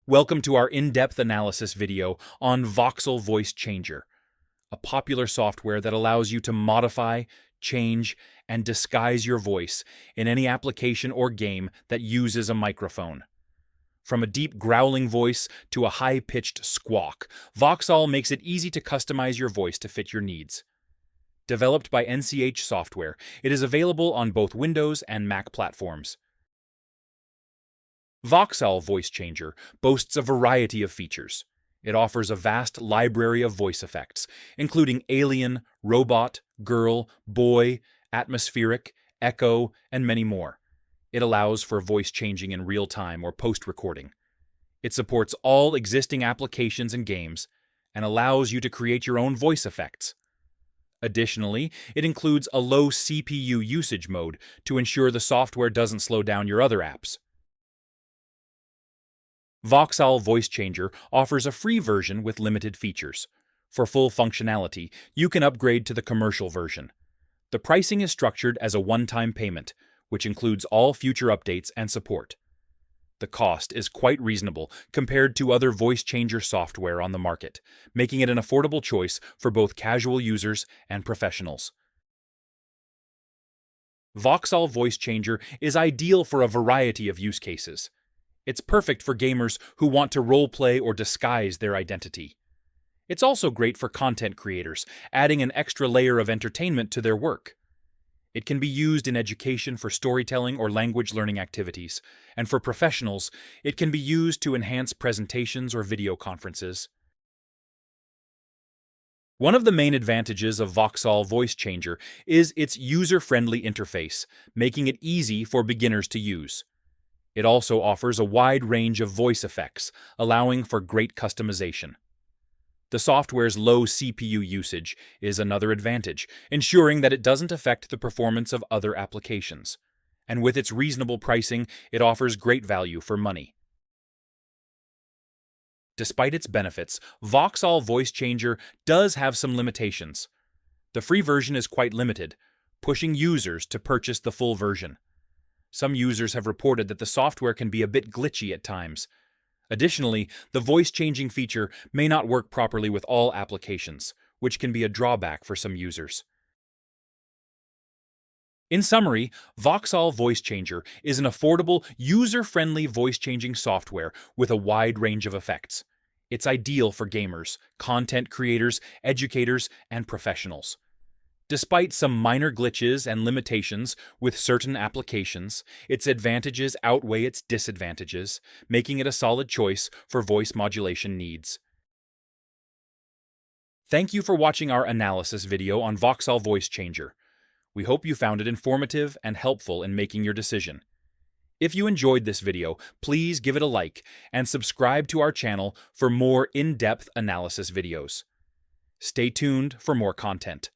Welcome to our in-depth analysis video on Voxal Voice Changer, a popular software that allows you to modify, change, and disguise your voice in any application or game that uses a microphone. From a deep growling voice to a high-pitched squawk, Voxal makes it easy to customize your voice to fit your needs. Developed by NCH Software, it is available on both Windows and Mac platforms. Voxal Voice Changer boasts a variety of features. It offers a vast library of voice effects, including alien, robot, girl, boy, atmospheric, echo, and many more. It allows for voice changing in real time or post-recording. It supports all existing applications and games, and allows you to create your own voice effects. Additionally, it includes a low CPU usage mode to ensure the software doesn't slow down your other apps. Voxal Voice Changer offers a free version with limited features. For full functionality, you can upgrade to the commercial version. The pricing is structured as a one-time payment, which includes all future updates and support. The cost is quite reasonable compared to other voice changer software on the market, making it an affordable choice for both casual users and professionals. Voxal Voice Changer is ideal for a variety of use cases. It's perfect for gamers who want to roleplay or disguise their identity. It's also great for content creators, adding an extra layer of entertainment to their work. It can be used in education for storytelling or language learning activities, and for professionals, it can be used to enhance presentations or video conferences. One of the main advantages of Voxal Voice Changer is its user-friendly interface, making it easy for beginners to use. It also offers a wide range of voice effects, allowing for great customization. The software's low CPU usage is another advantage, ensuring that it doesn't affect the performance of other applications. And with its reasonable pricing, it offers great value for money. Despite its benefits, Voxal Voice Changer does have some limitations. The free version is quite limited, pushing users to purchase the full version. Some users have reported that the software can be a bit glitchy at times. Additionally, the voice-changing feature may not work properly with all applications, which can be a drawback for some users. In summary, Voxal Voice Changer is an affordable, user-friendly voice-changing software with a wide range of effects. It's ideal for gamers, content creators, educators, and professionals. Despite some minor glitches and limitations with certain applications, its advantages outweigh its disadvantages, making it a solid choice for voice modulation needs. Thank you for watching our analysis video on Voxal Voice Changer. We hope you found it informative and helpful in making your decision. If you enjoyed this video, please give it a like and subscribe to our channel for more in-depth analysis videos. Stay tuned for more content.